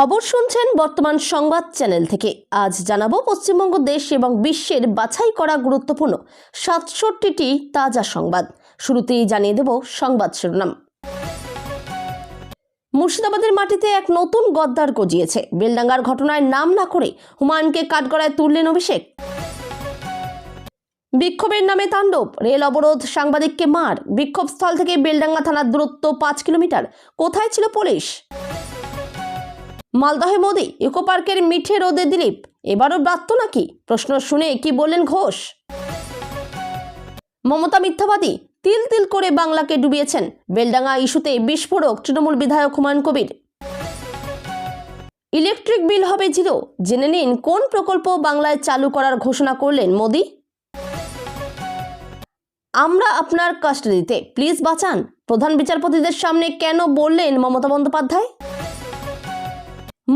খবর শুনছেন বর্তমান সংবাদ চ্যানেল থেকে। আজ জানাবো পশ্চিমবঙ্গ দেশ এবং বিশ্বের বাছাই করা গুরুত্বপূর্ণ ৬৭টি তাজা সংবাদ। শুরুতেই জানিয়ে দেব সংবাদ শিরোনাম। মুর্শিদাবাদের মাটিতে এক নতুন গদ্দার গজিয়েছে। বেলডাঙ্গার ঘটনায় নাম না করে হুমায়ুনকে কাঠগড়ায় তুললেন অভিষেক। বিক্ষোভের নামে তাণ্ডব, রেল অবরোধ, সাংবাদিককে মার। বিক্ষোভস্থল থেকে বেলডাঙ্গা থানার দূরত্ব ৫ কিলোমিটার। কোথায় ছিল পুলিশ? মালদহে মোদি, ইকো পার্কের মিঠে রোদে দিলীপ। এবারও ব্রাত্য নাকি? প্রশ্ন শুনে কি বললেন ঘোষ? মমতা মিথ্যাবাদী, তিল তিল করে বাংলাকে ডুবিয়েছেন। বেলডাঙ্গা ইস্যুতে বিস্ফোরক তৃণমূল বিধায়ক হুমায়ুন কবির। ইলেকট্রিক বিল হবে জিরো, জেনে নিন কোন প্রকল্প বাংলায় চালু করার ঘোষণা করলেন মোদি। আমরা আপনার কাস্টাডিতে, প্লিজ বাঁচান। প্রধান বিচারপতিদের সামনে কেন বললেন মমতা বন্দ্যোপাধ্যায়?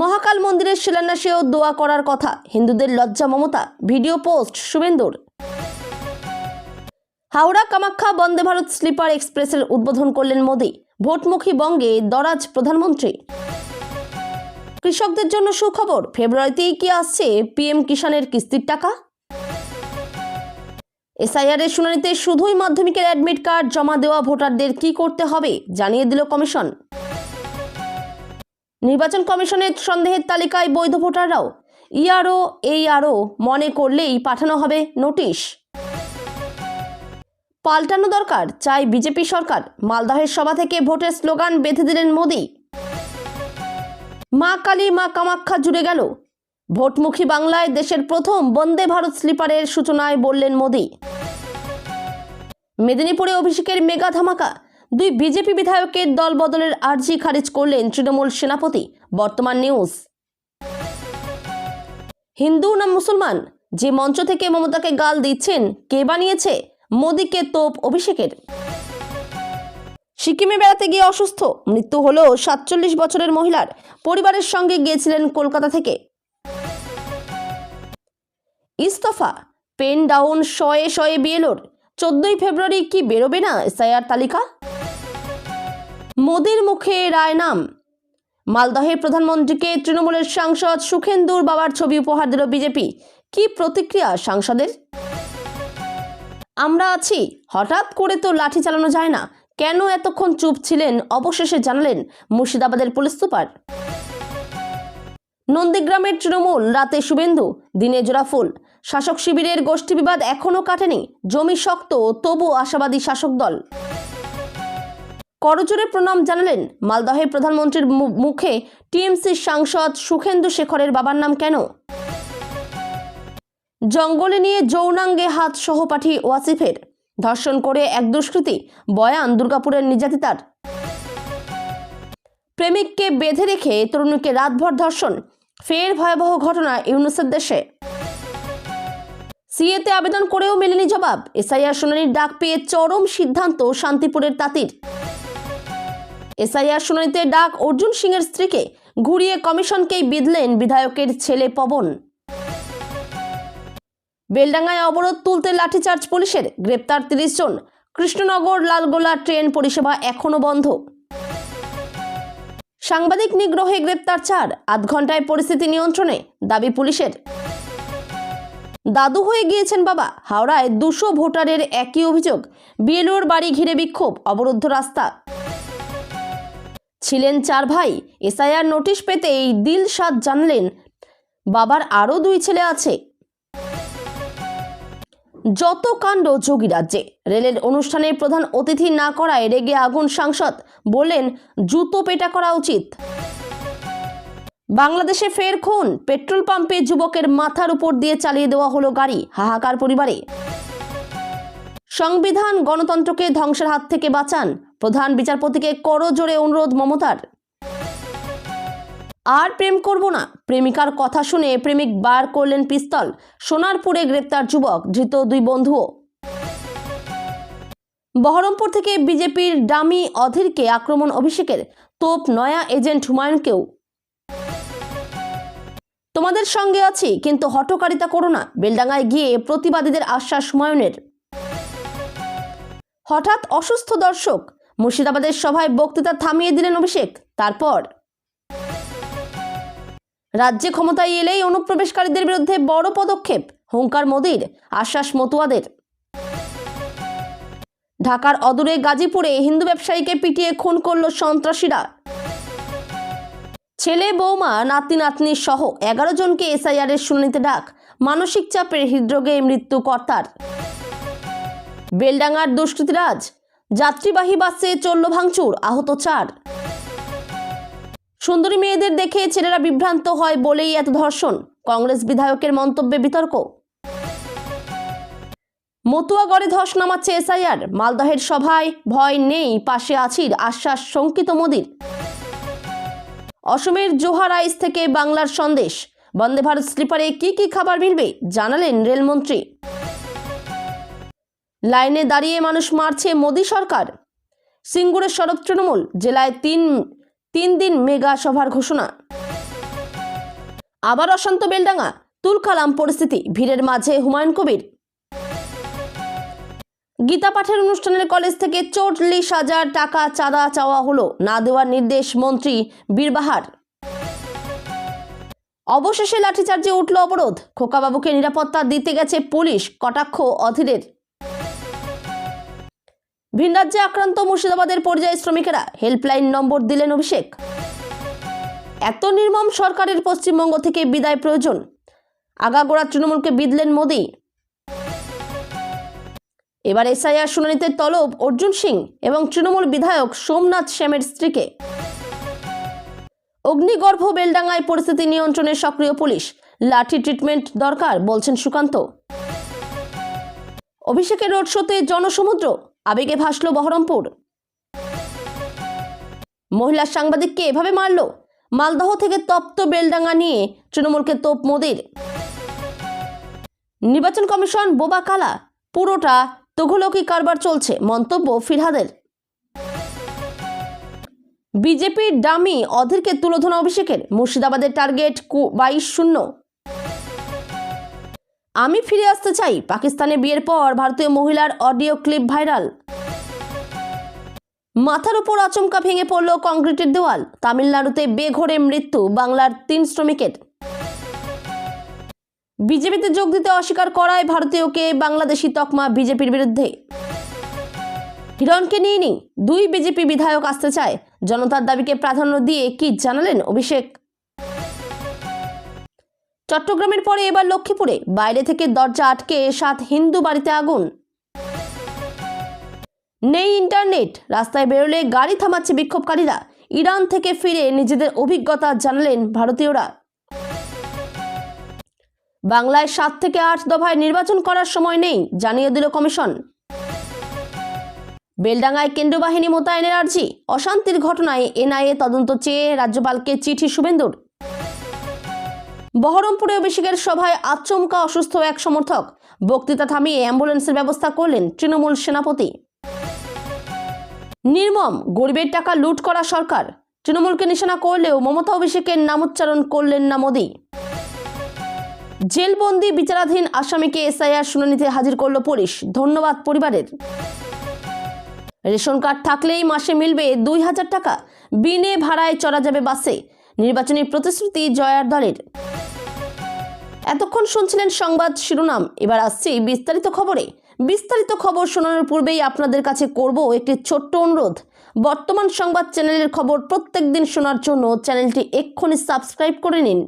মহাকাল মন্দিরের শিলান্যাসেও দোয়া করার কথা, হিন্দুদের লজ্জা মমতা। ভিডিও পোস্ট শুভেন্দুর। হাওড়া কামাখ্যা বন্দে ভারত স্লিপার এক্সপ্রেসের উদ্বোধন করলেন মোদি। ভোটমুখী বঙ্গে দরাজ প্রধানমন্ত্রী। কৃষকদের জন্য সুখবর, ফেব্রুয়ারিতেই কি আসছে পিএম কিষাণের কিস্তির টাকা? এসআইআর এর শুনানিতে শুধুই মাধ্যমিকের অ্যাডমিট কার্ড জমা দেওয়া ভোটারদের কি করতে হবে জানিয়ে দিল কমিশন। নির্বাচন কমিশনের সন্দেহের তালিকায় বৈধ ভোটাররাও। ইআরও এইআরও মনে করলেই পাঠানো হবে নোটিশ। পাল্টানো দরকার, চাই বিজেপি সরকার। মালদহের সভা থেকে ভোটের স্লোগান বেঁধে দিলেন মোদি। মা কালী মা কামাখ্যা জুড়ে গেল। ভোটমুখী বাংলায় দেশের প্রথম বন্দে ভারত স্লিপারের সূচনায় বললেন মোদি। মেদিনীপুরে অভিষেকের মেগা ধামাকা। ২ বিজেপি বিধায়কের দল বদলের আর্জি খারিজ করলেন তৃণমূল সেনাপতি। বর্তমান নিউজ। হিন্দু না মুসলমান, যে মঞ্চ থেকে মমতাকে গাল দিচ্ছেন কে বানিয়েছে? মোদিকে তোপ অভিষেকের। সিকিমে বেড়াতে গিয়ে অসুস্থ, মৃত্যু হলো ৪৭ বছরের মহিলার। পরিবারের সঙ্গে গিয়েছিলেন কলকাতা থেকে। ইস্তফা, পেন ডাউন শয়ে শয়ে বিএলওর। ১৪ই ফেব্রুয়ারি কি বেরোবে না এসআইআর তালিকা? মোদির মুখে রায় নাম। মালদহে প্রধানমন্ত্রীকে তৃণমূলের সাংসদ সুখেন্দুর বাবার ছবি উপহার দিল বিজেপি। কি প্রতিক্রিয়া সাংসদের? আমরা আছি, হঠাৎ করে তো লাঠি চালানো যায় না। কেন এতক্ষণ চুপ ছিলেন অবশেষে জানালেন মুর্শিদাবাদের পুলিশ সুপার। নন্দীগ্রামের তৃণমূল, রাতে শুভেন্দু, দিনে জোড়াফুল। শাসক শিবিরের গোষ্ঠী বিবাদ এখনো কাটেনি। জমি শক্ত, তবু আশাবাদী শাসক দল। করজোড়ে প্রণাম জানালেন। মালদহে প্রধানমন্ত্রীর মুখে টিএমসির সাংসদ সুখেন্দু শেখরের বাবার নাম কেন? জঙ্গলে নিয়ে যৌনাঙ্গে হাত সহপাঠী ওয়াসিফের। ধর্ষণ করে এক দুষ্কৃতী, বয়ান দুর্গাপুরের নির্যাতিতার। প্রেমিককে বেঁধে রেখে তরুণীকে রাতভর ধর্ষণ, ফের ভয়াবহ ঘটনা ইউনুসের দেশে। সিএতে আবেদন করেও মেলেনি জবাব। এসআইআর শুনানির ডাক পেয়ে চরম সিদ্ধান্ত শান্তিপুরের তাঁতির। এসআইআর শুনানিতে ডাক অর্জুন সিংয়ের স্ত্রীকে, ঘুরিয়ে কমিশনকেই বিঁধলেন বিধায়কের ছেলে পবন। বেলডাঙ্গায় অবরোধ তুলতে লাঠিচার্জ পুলিশের, গ্রেপ্তার ৩০ জন। কৃষ্ণনগর লালগোলা ট্রেন পরিষেবা এখনো বন্ধ। সাংবাদিক নিগ্রহে গ্রেপ্তার ৪, আধ ঘন্টায় পরিস্থিতি নিয়ন্ত্রণে, দাবি পুলিশের। দাদু হয়ে গিয়েছেন বাবা, হাওড়ায় ২০০ ভোটারের একই অভিযোগ। বিএলওর বাড়ি ঘিরে বিক্ষোভ, অবরুদ্ধ রাস্তা। ছিলেন ৪ ভাই, এসআইআর নোটিশ পেতেই দিলশাদ জানলেন বাবার আরও ২ ছেলে আছে। যত কাণ্ড যোগী রাজ্যে। রেলের অনুষ্ঠানে প্রধান অতিথি না করায় রেগে আগুন সাংসদ, বললেন জুতো পেটা করা উচিত। বাংলাদেশে ফের খুন, পেট্রোল পাম্পে যুবকের মাথার উপর দিয়ে চালিয়ে দেওয়া হলো গাড়ি, হাহাকার পরিবারে। সংবিধান গণতন্ত্রকে ধ্বংসের হাত থেকে বাঁচান, প্রধান বিচারপতিকে করজোড়ে অনুরোধ মমতার। আর প্রেম করব না, প্রেমিকার কথা শুনে প্রেমিক বার করলেন পিস্তল। সোনারপুরে গ্রেপ্তার যুবক, ধৃত ২ বন্ধুও। বহরমপুর থেকে বিজেপির ডামি অধীরকে আক্রমণ অভিষেকের, তোপ নয়া এজেন্ট হুমায়ুনকেও। তোমাদের সঙ্গে আছি, কিন্তু হঠকারিতা করো না, বেলডাঙ্গায় গিয়ে প্রতিবাদীদের আশ্বাস হুমায়ুনের। হঠাৎ অসুস্থ দর্শক, মুর্শিদাবাদের সভায় বক্তৃতা থামিয়ে দিলেন অভিষেক। তারপর রাজ্যে ক্ষমতায় এলেই অনুপ্রবেশকারীদের বিরুদ্ধে বড় পদক্ষেপ, হুঙ্কার মোদির, আশ্বাস মতুয়াদের। ঢাকার অদূরে গাজীপুরে হিন্দু ব্যবসায়ীকে পিটিয়ে খুন করল সন্ত্রাসীরা। ছেলে, বৌমা, নাতি নাতনি সহ 11 জনকে এসআইআর এর শুনানিতে ডাক, মানসিক চাপের হৃদরোগে মৃত্যু কর্তার। বেলডাঙ্গার দুষ্কৃতীরাজ, যাত্রীবাহী বাসে চলল ভাঙচুর, আহত 4। সুন্দরী মেয়েদের দেখে ছেলেরা বিভ্রান্ত হয় বলেই এত ধর্ষণ, কংগ্রেস বিধায়কের মন্তব্যে বিতর্ক। মতুয়াগড়ে ধস নামাচ্ছে এসআইআর, মালদহের সভায় ভয় নেই, পাশে আছি, আশ্বাস শঙ্কিত মোদির। অসমের জোহা রাইস থেকে বাংলার সন্দেশ, বন্দে ভারত স্লিপারে কি কি খাবার মিলবে জানালেন রেলমন্ত্রী। লাইনে দাঁড়িয়ে মানুষ মারছে মোদি সরকার। সিঙ্গুরে সড়ক তৃণমূল, জেলায় তিন দিন মেগা সভার ঘোষণা। আবার অশান্ত বেলডাঙ্গা, তুলকালাম পরিস্থিতি, ভিড়ের মাঝে হুমায়ুন কবির। গীতা পাঠের অনুষ্ঠানের কলেজ থেকে 40,000 টাকা চাঁদা চাওয়া হলো, না দেওয়ার নির্দেশ মন্ত্রী বীরবাহার। অবশেষে লাঠিচার্জে উঠল অবরোধ, খোকাবাবুকে নিরাপত্তা দিতে গেছে পুলিশ, কটাক্ষ অধীরের। ভিনরাজ্যে আক্রান্ত মুর্শিদাবাদের পরিযায়ী শ্রমিকেরা, হেল্পলাইন নম্বর দিলেন অভিষেক। এত নির্মম সরকারের পশ্চিমবঙ্গ থেকে বিদায় প্রয়োজন, আগাগোড়া তৃণমূলকে বিঁধলেন মোদি। এবার এসআইআর শুনানিতে তলব অর্জুন সিং এবং তৃণমূল বিধায়ক সোমনাথ শ্যামের স্ত্রীকে। অগ্নিগর্ভ বেলডাঙ্গায় পরিস্থিতি নিয়ন্ত্রণে সক্রিয় পুলিশ, লাঠি ট্রিটমেন্ট দরকার বলছেন সুকান্ত। অভিষেকের রোড শোতে জনসমুদ্র, আবেগে ভাসল বহরমপুর। মহিলা সাংবাদিককে এভাবে মারল, মালদহ থেকে তপ্ত বেলডাঙ্গা নিয়ে তৃণমূলকে তোপ মোদির। নির্বাচন কমিশন বোবা কালা, পুরোটা তঘুলকি কারবার চলছে, মন্তব্য ফিরহাদের। বিজেপির ডামি অধীরকে তুলোধনা অভিষেকের, মুর্শিদাবাদের টার্গেট 22-0। আমি ফিরে আসতে চাই, পাকিস্তানে বিয়ের পর ভারতীয় মহিলার অডিও ক্লিপ ভাইরাল। মাথার উপর আচমকা ভেঙে পড়ল কংক্রিটের দেওয়াল, তামিলনাড়ুতে বেঘোরে মৃত্যু বাংলার 3 শ্রমিকের। বিজেপিতে যোগ দিতে অস্বীকার করায় ভারতীয়কে বাংলাদেশি তকমা বিজেপির বিরুদ্ধে। হিরণকে নিয়ে 2 বিজেপি বিধায়ক আসতে চায়, জনতার দাবিকে প্রাধান্য দিয়ে কি জানালেন অভিষেক। চট্টগ্রামের পরে এবার লক্ষ্মীপুরে, বাইরে থেকে দরজা আটকে 7 হিন্দু বাড়িতে আগুন। নেই ইন্টারনেট, রাস্তায় বেরোলে গাড়ি থামাচ্ছে বিক্ষোভকারীরা, ইরান থেকে ফিরে নিজেদের অভিজ্ঞতা জানালেন ভারতীয়রা। বাংলায় 7 থেকে 8 দফায় নির্বাচন করার সময় নেই, জানিয়ে দিল কমিশন। বেলডাঙ্গায় কেন্দ্রীয় বাহিনী মোতায়েনের আর্জি, অশান্তির ঘটনায় এনআইএ তদন্ত চেয়ে রাজ্যপালকে চিঠি শুভেন্দুর। বহরমপুরে অভিষেকের সভায় আচমকা অসুস্থ এক সমর্থক, বক্তৃতা থামিয়ে অ্যাম্বুলেন্সের ব্যবস্থা করলেন তৃণমূল সেনাপতি। নির্মম, গরিবের টাকা লুট করা সরকার, তৃণমূলকে নিশানা করলেও মমতা অভিষেকের নামোচ্চারণ করলেন না মোদি। জেলবন্দি বিচারাধীন আসামিকে এসআইআর শুনানিতে হাজির করল পুলিশ, ধন্যবাদ পরিবারের। রেশন কার্ড থাকলেই মাসে মিলবে 2,000 টাকা, বিনে ভাড়ায় চড়া যাবে বাসে, নির্বাচনী প্রতিশ্রুতি জয়ার দলের। এতক্ষণ শুনছিলেন সংবাদ শিরোনাম, এবার আসছি বিস্তারিত খবরে। বিস্তারিত খবর শোনানোর পূর্বেই আপনাদের কাছে করব একটি ছোট্ট অনুরোধ। বর্তমান সংবাদ চ্যানেলের খবর প্রত্যেকদিন শোনার জন্য চ্যানেলটি এক্ষুনি সাবস্ক্রাইব করে নিন।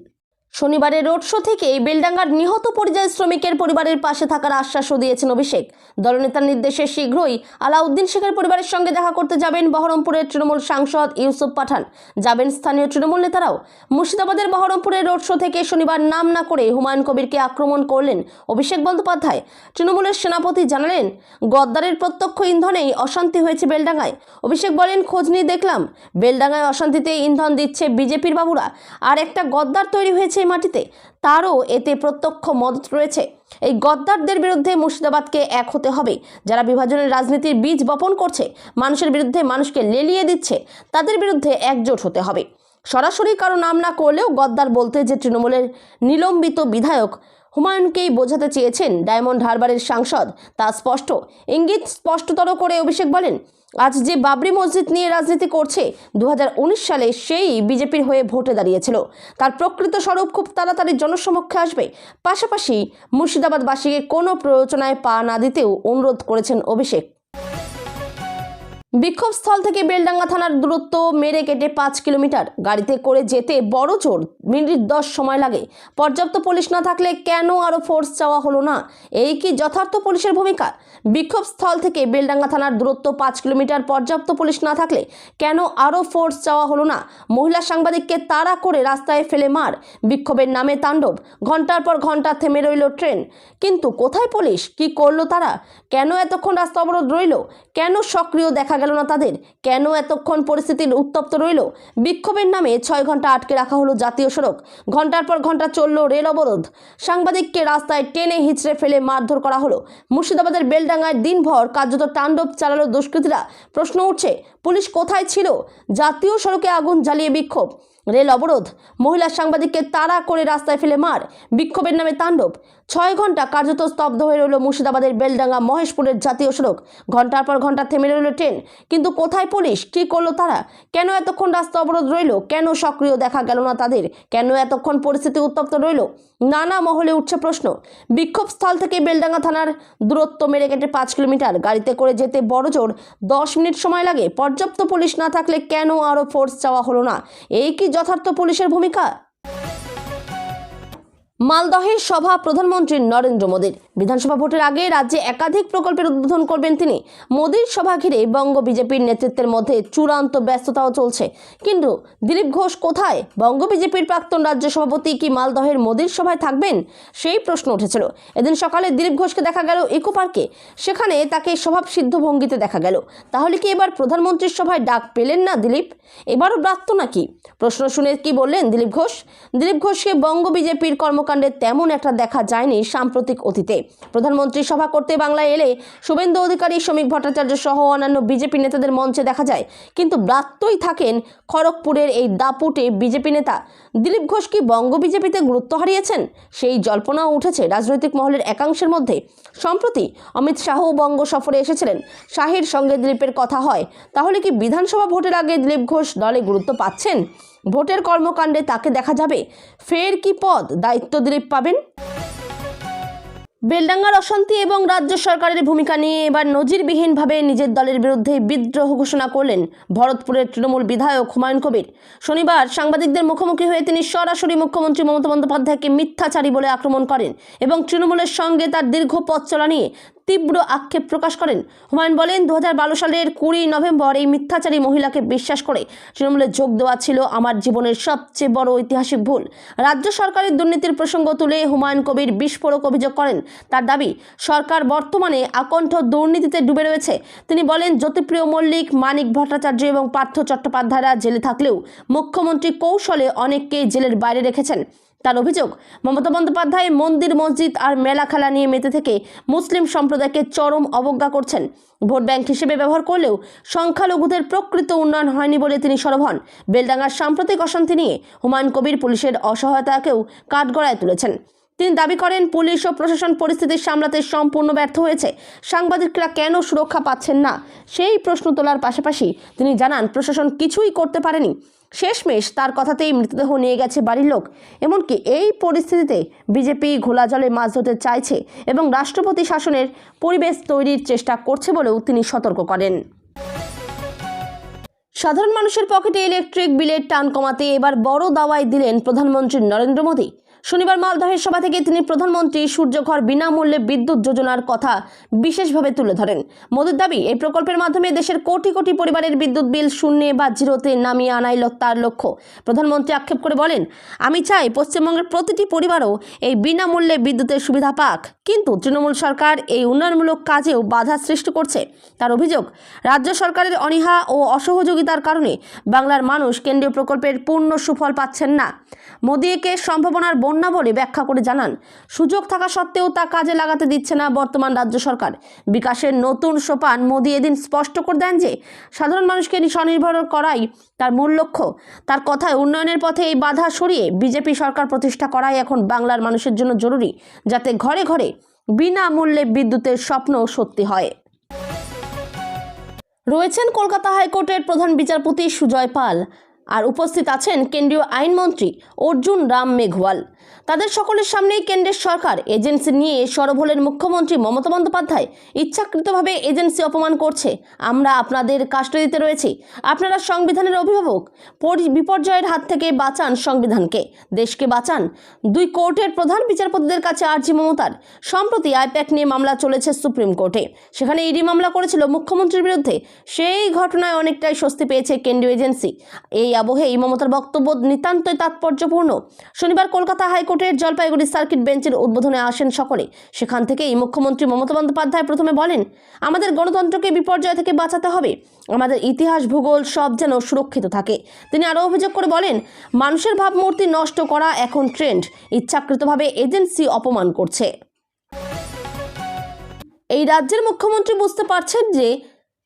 শনিবারের রোড শো থেকে বেলডাঙ্গার নিহত পরিযায়ী শ্রমিকের পরিবারের পাশে থাকার আশ্বাসও দিয়েছেন অভিষেক। দলনেতার নির্দেশে শীঘ্রই আলাউদ্দিন শেখের পরিবারের সঙ্গে দেখা করতে যাবেন বহরমপুরের তৃণমূল সাংসদ ইউসুফ পাঠান, যাবেন স্থানীয় তৃণমূল নেতারাও। মুর্শিদাবাদের বহরমপুরের রোড শো থেকে শনিবার নাম না করে হুমায়ুন কবিরকে আক্রমণ করলেন অভিষেক বন্দ্যোপাধ্যায়। তৃণমূলের সেনাপতি জানালেন, গদ্দারের প্রত্যক্ষ ইন্ধনেই অশান্তি হয়েছে বেলডাঙ্গায়। অভিষেক বলেন, খোঁজ নিয়ে দেখলাম বেলডাঙ্গায় অশান্তিতে ইন্ধন দিচ্ছে বিজেপির বাবুরা, আর একটা গদ্দার তৈরি হয়েছে মাটিতে, তারও এতে প্রত্যক্ষ মদত রয়েছে। এই গদ্দারদের বিরুদ্ধে মুর্শিদাবাদকে এক হতে হবে। যারা বিভাজনের রাজনীতির বীজ বপন করছে, মানুষের বিরুদ্ধে মানুষকে লেলিয়ে দিচ্ছে, তাদের বিরুদ্ধে একজোট হতে হবে। সরাসরি কারো নাম না করলেও গদ্দার বলতে যে তৃণমূলের নিলম্বিত বিধায়ক হুমায়ুনকেই বোঝাতে চেয়েছেন ডায়মন্ড হারবারের সাংসদ, তা স্পষ্ট। ইঙ্গিত স্পষ্টতর করে অভিষেক বলেন, আজ যে বাবরি মসজিদ নিয়ে রাজনীতি করছে 2019 সালে সেই বিজেপির হয়ে ভোটে দাঁড়িয়েছিল, তার প্রকৃত স্বরূপ খুব তাড়াতাড়ি জনসমক্ষে আসবে। পাশাপাশি মুর্শিদাবাদবাসীকে কোনো প্ররোচনায় পা না দিতেও অনুরোধ করেছেন অভিষেক। বিক্ষোভস্থল থেকে বেলডাঙ্গা থানার দূরত্ব মেরে কেটে 5 কিলোমিটার, গাড়িতে করে যেতে বড় জোর মিনিট 10 সময় লাগে। পর্যাপ্ত পুলিশ না থাকলে কেন আরও ফোর্স চাওয়া হলো না? এই কি যথার্থ পুলিশের ভূমিকা? বিক্ষোভস্থল থেকে বেলডাঙ্গা থানার দূরত্ব 5 কিলোমিটার, পর্যাপ্ত পুলিশ না থাকলে কেন আরও ফোর্স চাওয়া হলো না? মহিলা সাংবাদিককে তাড়া করে রাস্তায় ফেলে মার, বিক্ষোভের নামে তাণ্ডব, ঘন্টার পর ঘন্টা থেমে রইল ট্রেন। কিন্তু কোথায় পুলিশ? কি করলো তারা? কেন এতক্ষণ রাস্তা অবরোধ রইল? কেন সক্রিয় দেখা গেল না তাদের? কেন এতক্ষণ পরিস্থিতির উত্তপ্ত রইল? বিক্ষোভের নামে 6 ঘন্টা আটকে রাখা হলো জাতীয় সড়ক, ঘন্টার পর ঘন্টা চলল রেল অবরোধ, সাংবাদিককে রাস্তায় টেনে হিঁচড়ে ফেলে মারধর করা হলো। মুর্শিদাবাদের বেলডাঙ্গায় দিনভর কার্যত তাণ্ডব চালালো দুষ্কৃতীরা। প্রশ্ন উঠছে, পুলিশ কোথায় ছিল? জাতীয় সড়কে আগুন জ্বালিয়ে বিক্ষোভ, রেল অবরোধ, মহিলা সাংবাদিককে তাড়া করে রাস্তায় ফেলে মার, বিক্ষোভের নামে তাণ্ডব। 6 ঘন্টা কার্যত স্তব্ধ হয়ে রইল মুর্শিদাবাদের বেলডাঙ্গা মহেশপুরের জাতীয় সড়ক, ঘন্টার পর ঘন্টা থেমে রইল ট্রেন। কিন্তু কোথায় পুলিশ? কি করলো তারা? কেন এতক্ষণ রাস্তা অবরোধ রইল? কেন সক্রিয় দেখা গেল না তাদের? কেন এতক্ষণ পরিস্থিতি উত্তপ্ত রইল? নানা মহলে উঠছে প্রশ্ন। বিক্ষোভস্থল থেকে বেলডাঙ্গা থানার দূরত্ব মেরে কেটে 5 কিলোমিটার, গাড়িতে করে যেতে বড় জোর 10 মিনিট সময় লাগে। পর্যাপ্ত পুলিশ না থাকলে কেন আরও ফোর্স চাওয়া হলো না? এই কি যথার্থ পুলিশের ভূমিকা? মালদহের সভা প্রধানমন্ত্রী নরেন্দ্র মোদীর। বিধানসভা ভোটের আগে রাজ্যে একাধিক প্রকল্পের উদ্বোধন করবেন তিনি। মোদীর সভা ঘিরে বঙ্গ বিজেপির নেতৃত্বের মধ্যে চূড়ান্ত ব্যস্ততাও চলছে। কিন্তু দিলীপ ঘোষ কোথায়? বঙ্গ বিজেপির প্রাক্তন রাজ্য সভাপতি কি মালদহের মোদীর সভায় থাকবেন? সেই প্রশ্ন উঠেছিল। এদিন সকালে দিলীপ ঘোষকে দেখা গেল ইকো পার্কে, সেখানে তাকে স্বভাবসিদ্ধ ভঙ্গিতে দেখা গেল। তাহলে কি এবার প্রধানমন্ত্রীর সভায় ডাক পেলেন না দিলীপ? এবারও ব্যস্ত নাকি? প্রশ্ন শুনে কি বললেন দিলীপ ঘোষ? দিলীপ ঘোষকে বঙ্গ বিজেপির কর্মকাণ্ডে তেমন একটা দেখা যায়নি সাম্প্রতিক অতীতে। প্রধানমন্ত্রী সভা করতে বাংলায় এলে শুভেন্দু অধিকারী, শ্রমিক ভট্টাচার্য সহ অন্যান্য বিজেপি নেতাদের মঞ্চে দেখা যায়, কিন্তু ব্যস্তই থাকেন খড়গপুরের এই দাপুটে বিজেপি নেতা। দিলীপ ঘোষ কি বঙ্গ বিজেপিতে গুরুত্ব হারিয়েছেন? সেই জল্পনাও উঠেছে রাজনৈতিক মহলের একাংশের মধ্যে। সম্প্রতি অমিত শাহও বঙ্গ সফরে এসেছিলেন, শাহের সঙ্গে দিলীপের কথা হয়। তাহলে কি বিধানসভা ভোটের আগে দিলীপ ঘোষ দলে গুরুত্ব পাচ্ছেন? ভোটের কর্মকাণ্ডে তাকে দেখা যাবে? ফের কি পদ, দায়িত্ব দিলীপ পাবেন? বেলডাঙ্গার অশান্তি এবং রাজ্য সরকারের ভূমিকা নিয়ে এবার নজিরবিহীনভাবে নিজের দলের বিরুদ্ধে বিদ্রোহ ঘোষণা করলেন ভরতপুরের তৃণমূল বিধায়ক হুমায়ুন কবির। শনিবার সাংবাদিকদের মুখোমুখি হয়ে তিনি সরাসরি মুখ্যমন্ত্রী মমতা বন্দ্যোপাধ্যায়কে মিথ্যাচারী বলে আক্রমণ করেন এবং তৃণমূলের সঙ্গে তার দীর্ঘ পথ চলা নিয়ে তীব্র আক্ষেপ প্রকাশ করেন। হুমায়ুন বলেন, 2012 সালের 20 নভেম্বর এই মিথ্যাচারী মহিলাকে বিশ্বাস করে তৃণমূলে যোগ দেওয়া ছিল আমার জীবনের সবচেয়ে বড় ঐতিহাসিক ভুল। রাজ্য সরকারের দুর্নীতির প্রসঙ্গ তুলে হুমায়ুন কবির বিস্ফোরক অভিযোগ করেন। তার দাবি, সরকার বর্তমানে আকণ্ঠ দুর্নীতিতে ডুবে রয়েছে। তিনি বলেন, জ্যোতিপ্রিয় মল্লিক, মানিক ভট্টাচার্য এবং পার্থ চট্টোপাধ্যায়রা জেলে থাকলেও মুখ্যমন্ত্রী কৌশলে অনেককেই জেলের বাইরে রেখেছেন। তার অভিযোগ, মমতা বন্দ্যোপাধ্যায় মন্দির, মসজিদ আর মেলা খেলা নিয়ে মেতে থেকে মুসলিম সম্প্রদায়কে চরম অবজ্ঞা করছেন। ভোট ব্যাংক হিসেবে ব্যবহার করলেও সংখ্যালঘুদের প্রকৃত উন্নয়ন হয়নি বলে তিনি সরব হন। বেলডাঙ্গার সাম্প্রতিক অশান্তি নিয়ে হুমায়ুন কবির পুলিশের অসহায়তাকেও কাঠগড়ায় তুলেছেন। তিনি দাবি করেন, পুলিশ ও প্রশাসন পরিস্থিতি সামলাতে সম্পূর্ণ ব্যর্থ হয়েছে। সাংবাদিকরা কেন সুরক্ষা পাচ্ছেন না সেই প্রশ্ন তোলার পাশাপাশি তিনি জানান, প্রশাসন কিছুই করতে পারেনি। শেষমেশ তার কথাতেই মৃতদেহ নিয়ে গেছে বাড়ির লোক। এমনকি এই পরিস্থিতিতে বিজেপি ঘোলা জলে মাছ ধরতে চাইছে এবং রাষ্ট্রপতি শাসনের পরিবেশ তৈরির চেষ্টা করছে বলেও তিনি সতর্ক করেন। সাধারণ মানুষের পকেটে ইলেকট্রিক বিলের টান কমাতে এবার বড় দাওয়াই দিলেন প্রধানমন্ত্রী নরেন্দ্র মোদী। শনিবার মালদহের সভা থেকে তিনি প্রধানমন্ত্রী সূর্যঘর বিনামূল্যে বিদ্যুৎ যোজনার কথা বিশেষভাবে তুলে ধরেন। মোদীর দাবি, এই প্রকল্পের মাধ্যমে দেশের কোটি কোটি পরিবারের বিদ্যুৎ বিল শূন্যে বা জিরোতে নামিয়ে আনাই তার লক্ষ্য। প্রধানমন্ত্রী আক্ষেপ করে বলেন, আমি চাই পশ্চিমবঙ্গের প্রতিটি পরিবারও এই বিনামূল্যে বিদ্যুতের সুবিধা পাক, কিন্তু তৃণমূল সরকার এই উন্নয়নমূলক কাজেও বাধা সৃষ্টি করছে। তার অভিযোগ, রাজ্য সরকারের অনীহা ও অসহযোগিতার কারণে বাংলার মানুষ কেন্দ্রীয় প্রকল্পের পূর্ণ সুফল পাচ্ছেন না। মোদী একে সম্ভাবনার বন্যা বলে ব্যাখ্যা করে জানান, সুযোগ থাকা সত্ত্বেও তা কাজে লাগাতে দিচ্ছে না বর্তমান রাজ্য সরকার। বিকাশের নতুন সোপান মোদী এদিন স্পষ্ট করে দেন যে সাধারণ মানুষকে স্বনির্ভর করাই তার মূল লক্ষ্য। তার কথায়, উন্নয়নের পথে এই বাধা সরিয়ে বিজেপি সরকার প্রতিষ্ঠা করাই এখন বাংলার মানুষের জন্য জরুরি, যাতে ঘরে ঘরে বিনামূল্যে বিদ্যুতের স্বপ্ন সত্যি হয়। রয়েছেন কলকাতা হাইকোর্টের প্রধান বিচারপতি সুজয় পাল আর উপস্থিত আছেন কেন্দ্রীয় আইনমন্ত্রী অর্জুন রাম মেঘওয়াল। তাদের সকলের সামনেই কেন্দ্রের সরকার এজেন্সি নিয়ে সরব হলেন মুখ্যমন্ত্রী মমতা বন্দ্যোপাধ্যায়। ইচ্ছাকৃতভাবে এজেন্সি অপমান করছে। আমরা আপনাদের কাস্টডিতে রয়েছি, আপনারা সংবিধানের অভিভাবক, বিপর্যয়ের হাত থেকে বাঁচান সংবিধানকে, দেশকে বাঁচান। দুই কোর্টের প্রধান বিচারপতিদের কাছে আর্জি মমতার। সম্প্রতি আইপ্যাক নিয়ে মামলা চলেছে সুপ্রিম কোর্টে, সেখানে ইডি মামলা করেছিল মুখ্যমন্ত্রীর বিরুদ্ধে। সেই ঘটনায় অনেকটাই স্বস্তি পেয়েছে কেন্দ্রীয় এজেন্সি। এই আবহে এই মমতার বক্তব্য নিতান্তই তাৎপর্যপূর্ণ। শনিবার কলকাতা হাইকোর্টের জলপাইগুড়ি সার্কিট বেঞ্চের উদ্বোধনে আসেন সকলে। সেখান থেকেই মুখ্যমন্ত্রী মমতা বন্দ্যোপাধ্যায় প্রথমে বলেন, আমাদের গণতন্ত্রকে বিপর্যয় থেকে বাঁচাতে হবে, আমাদের ইতিহাস ভূগোল সব যেন সুরক্ষিত থাকে। তিনি আরও অভিযোগ করে বলেন, মানুষের ভাবমূর্তি নষ্ট করা এখন ট্রেন্ড, ইচ্ছাকৃতভাবে এজেন্সি অপমান করছে। এই রাজ্যের মুখ্যমন্ত্রী বুঝতে পারছেন যে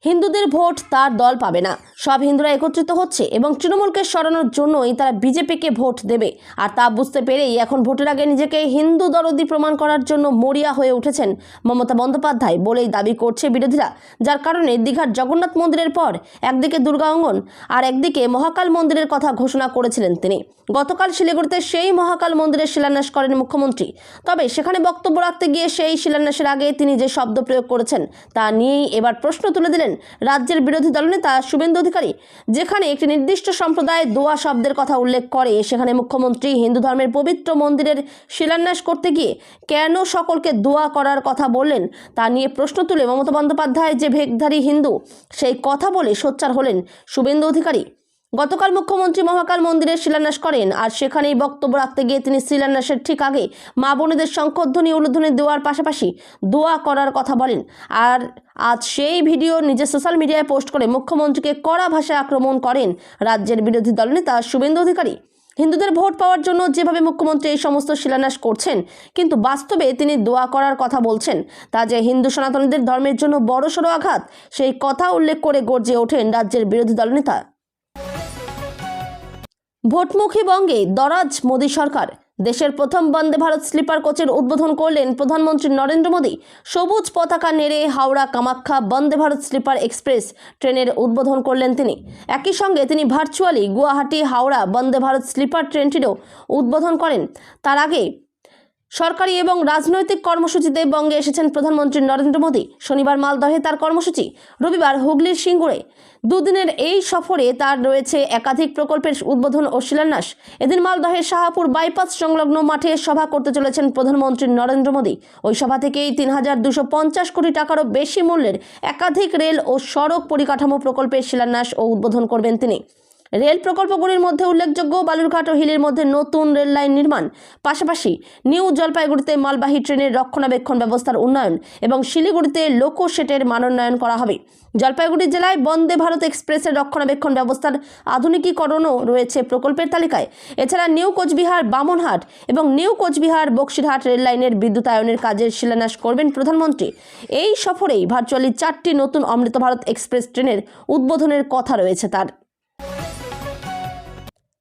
হিন্দুদের ভোট তার দল পাবে না। সব হিন্দুরা একত্রিত হচ্ছে এবং তৃণমূলকে সরানোর জন্যই তারা বিজেপিকে ভোট দেবে। আর তা বুঝতে পেরেই এখন ভোটের আগে নিজেকে হিন্দু দরদি প্রমাণ করার জন্য মরিয়া হয়ে উঠেছেন মমতা বন্দ্যোপাধ্যায় বলেই দাবি করছে বিরোধীরা। যার কারণে দীঘার জগন্নাথ মন্দিরের পর একদিকে দুর্গা অঙ্গন আর একদিকে মহাকাল মন্দিরের কথা ঘোষণা করেছিলেন তিনি। গতকাল শিলিগুড়িতে সেই মহাকাল মন্দিরের শিলান্যাস করেন মুখ্যমন্ত্রী। তবে সেখানে বক্তব্য রাখতে গিয়ে সেই শিলান্যাসের আগে তিনি যে শব্দ প্রয়োগ করেছেন তা নিয়েই এবার প্রশ্ন তুলে দিলেন রাজ্যের বিরোধী দলনেতা শুভেন্দু অধিকারী। যেখানে একটি নির্দিষ্ট সম্প্রদায় দোয়া শব্দের কথা উল্লেখ করে, সেখানে মুখ্যমন্ত্রী হিন্দু ধর্মের পবিত্র মন্দিরের শিলান্যাস করতে গিয়ে কেন সকলকে দোয়া করার কথা বললেন তা নিয়ে প্রশ্ন তুলে মমতা বন্দ্যোপাধ্যায় যে ভেকধারী হিন্দু সেই কথা বলে সোচ্চার হলেন শুভেন্দু অধিকারী। গতকাল মুখ্যমন্ত্রী মহাকাল মন্দিরের শিলান্যাস করেন আর সেখানেই বক্তব্য রাখতে গিয়ে তিনি শিলান্যাসের ঠিক আগে মা বোনেদের শঙ্খধ্বনি উলুধ্বনি দেওয়ার পাশাপাশি দোয়া করার কথা বলেন। আর আজ সেই ভিডিও নিজের সোশ্যাল মিডিয়ায় পোস্ট করে মুখ্যমন্ত্রীকে কড়া ভাষায় আক্রমণ করেন রাজ্যের বিরোধী দলনেতা শুভেন্দু অধিকারী। হিন্দুদের ভোট পাওয়ার জন্য যেভাবে মুখ্যমন্ত্রী এই সমস্ত শিলান্যাস করছেন, কিন্তু বাস্তবে তিনি দোয়া করার কথা বলছেন, তা যে হিন্দু সনাতনীদের ধর্মের জন্য বড়সড় আঘাত, সেই কথা উল্লেখ করে গর্জে ওঠেন রাজ্যের বিরোধী দলনেতা। ভোটমুখী বঙ্গে দরাজ মোদী সরকার। দেশের প্রথম বন্দে ভারত স্লিপার কোচের উদ্বোধন করলেন প্রধানমন্ত্রী নরেন্দ্র মোদী। সবুজ পতাকা নেড়ে হাওড়া কামাখ্যা বন্দে ভারত স্লিপার এক্সপ্রেস ট্রেনের উদ্বোধন করলেন তিনি। একই সঙ্গে তিনি ভার্চুয়ালি গুয়াহাটি হাওড়া বন্দে ভারত স্লিপার ট্রেনটিরও উদ্বোধন করেন। তার আগে সরকারি এবং রাজনৈতিক কর্মসূচিতে বঙ্গে এসেছেন প্রধানমন্ত্রী নরেন্দ্র মোদী। শনিবার মালদহে তার কর্মসূচি, রবিবার হুগলির সিঙ্গুরে। দুদিনের এই সফরে তার রয়েছে একাধিক প্রকল্পের উদ্বোধন ও শিলান্যাস। এদিন মালদহের শাহাপুর বাইপাস সংলগ্ন মাঠে সভা করতে চলেছেন প্রধানমন্ত্রী নরেন্দ্র মোদী। ওই সভা থেকেই ৩,২৫০ কোটি টাকারও বেশি মূল্যের একাধিক রেল ও সড়ক পরিকাঠামো প্রকল্পের শিলান্যাস ও উদ্বোধন করবেন তিনি। রেল প্রকল্পগুলির মধ্যে উল্লেখযোগ্য বালুরঘাট ও হিলির মধ্যে নতুন রেল লাইন নির্মাণ, পাশাপাশি নিউ জলপাইগুড়িতে মালবাহী ট্রেনের রক্ষণাবেক্ষণ ব্যবস্থার উন্নয়ন এবং শিলিগুড়িতে লোকো শেডের মানোন্নয়ন করা হবে। জলপাইগুড়ি জেলায় বন্দে ভারত এক্সপ্রেসের রক্ষণাবেক্ষণ ব্যবস্থার আধুনিকীকরণও রয়েছে প্রকল্পের তালিকায়। এছাড়া নিউ কোচবিহার বামনহাট এবং নিউ কোচবিহার বক্সিরহাট রেল লাইনের বিদ্যুতায়নের কাজের শিলান্যাস করবেন প্রধানমন্ত্রী। এই সফরেই ভার্চুয়ালি 4টি নতুন অমৃত ভারত এক্সপ্রেস ট্রেনের উদ্বোধনের কথা রয়েছে তার।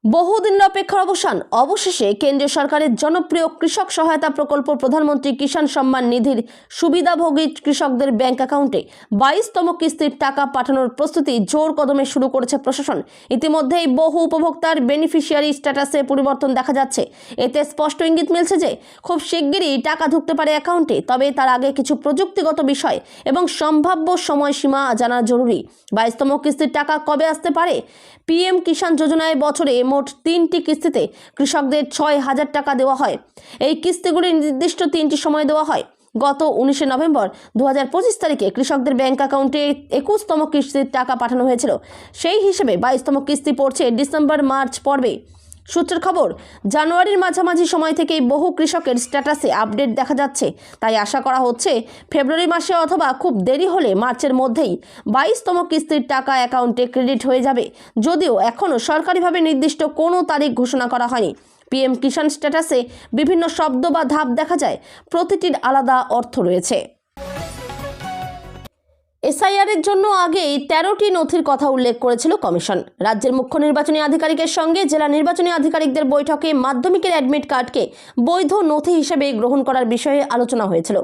বহুদিনের অপেক্ষার অবসান। অবশেষে কেন্দ্রীয় সরকারের জনপ্রিয় কৃষক সহায়তা প্রকল্প প্রধানমন্ত্রী কিষাণ সম্মান নিধির সুবিধাভোগী কৃষকদের ব্যাংক অ্যাকাউন্টে 22তম কিস্তির টাকা পাঠানোর প্রস্তুতি জোর কদমে শুরু করেছে প্রশাসন। ইতিমধ্যেই বহু উপভোক্তার বেনিফিশিয়ারি স্ট্যাটাসে পরিবর্তন দেখা যাচ্ছে। এতে স্পষ্ট ইঙ্গিত মিলছে যে খুব শিগগিরই টাকা ঢুকতে পারে অ্যাকাউন্টে। তবে তার আগে কিছু প্রযুক্তিগত বিষয় এবং সম্ভাব্য সময়সীমা জানা জরুরি। 22তম কিস্তির টাকা কবে আসতে পারে? পিএম কিষাণ যোজনায় বছরে মোট 3টি কিস্তিতে কৃষকদের 6,000 টাকা দেওয়া হয়। এই কিস্তিগুলি নির্দিষ্ট 3টি সময় দেওয়া হয়। গত 19শে নভেম্বর 2025 তারিখে কৃষকদের ব্যাংক অ্যাকাউন্টে 21তম কিস্তির টাকা পাঠানো হয়েছিল। সেই হিসেবে 22তম কিস্তি পড়ছে ডিসেম্বর-মার্চ পর্বে। সূত্রের খবর, জানুয়ারির মাঝামাঝি সময় থেকেই বহু কৃষকের স্ট্যাটাসে আপডেট দেখা যাচ্ছে। তাই আশা করা হচ্ছে ফেব্রুয়ারি মাসে অথবা খুব দেরি হলে মার্চের মধ্যেই 22তম কিস্তির টাকা অ্যাকাউন্টে ক্রেডিট হয়ে যাবে। যদিও এখনও সরকারিভাবে নির্দিষ্ট কোনো তারিখ ঘোষণা করা হয়নি। পিএম কিষাণ স্ট্যাটাসে বিভিন্ন শব্দ বা ধাপ দেখা যায়, প্রতিটির আলাদা অর্থ রয়েছে। এসআইআর এর জন্য আগেই 13টি নথির কথা উল্লেখ করেছিল কমিশন। রাজ্যের মুখ্য নির্বাচনী আধিকারিকের সঙ্গে জেলা নির্বাচনী আধিকারিকদের বৈঠকে মাধ্যমিকের অ্যাডমিট কার্ডকে বৈধ নথি হিসেবে গ্রহণ করার বিষয়ে আলোচনা হয়েছিল।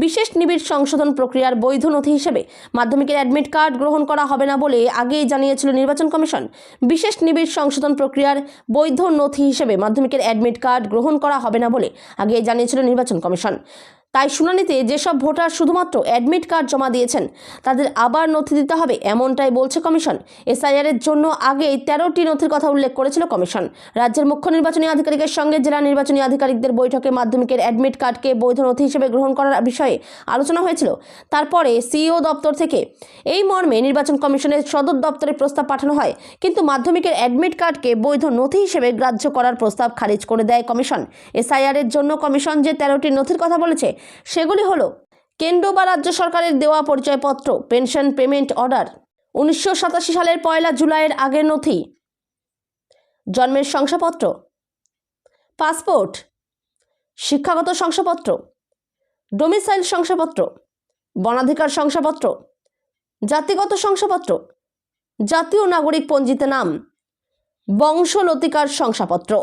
বিশেষ নিবিড় সংশোধন প্রক্রিয়ার বৈধ নথি হিসেবে মাধ্যমিকের অ্যাডমিট কার্ড গ্রহণ করা হবে না বলে আগেই জানিয়েছিল নির্বাচন কমিশন। বিশেষ নিবিড় সংশোধন প্রক্রিয়ার বৈধ নথি হিসেবে মাধ্যমিকের অ্যাডমিট কার্ড গ্রহণ করা হবে না বলে আগেই জানিয়েছিল নির্বাচন কমিশন। তাই শুনানিতে যেসব ভোটার শুধুমাত্র অ্যাডমিট কার্ড জমা দিয়েছেন তাদের আবার নথি দিতে হবে, এমনটাই বলছে কমিশন। এসআইআর এর জন্য আগেই 13টি নথির কথা উল্লেখ করেছিল কমিশন। রাজ্যের মুখ্য নির্বাচনী আধিকারিকের সঙ্গে জেলা নির্বাচনী আধিকারিকদের বৈঠকে মাধ্যমিকের অ্যাডমিট কার্ডকে বৈধ নথি হিসেবে গ্রহণ করার বিষয়ে আলোচনা হয়েছিল। তারপরে সিইও দপ্তর থেকে এই মর্মে নির্বাচন কমিশনের সদর দপ্তরে প্রস্তাব পাঠানো হয়, কিন্তু মাধ্যমিকের অ্যাডমিট কার্ডকে বৈধ নথি হিসেবে গ্রাহ্য করার প্রস্তাব খারিজ করে দেয় কমিশন। এসআইআর এর জন্য কমিশন যে 13টি নথির কথা বলেছে সেগুলি হলো কেন্দ্র বা রাজ্য সরকারের দেওয়া পরিচয়পত্র, পেনশন পেমেন্ট অর্ডার, 1987 সালের 1 জুলাইয়ের আগের নথি, জন্মের শংসাপত্র, পাসপোর্ট, শিক্ষাগত শংসাপত্র, ডোমিসাইল শংসাপত্র, বনাধিকার শংসাপত্র, জাতিগত শংসাপত্র, জাতীয় নাগরিক পঞ্জিতে নাম, বংশলতিকার শংসাপত্র।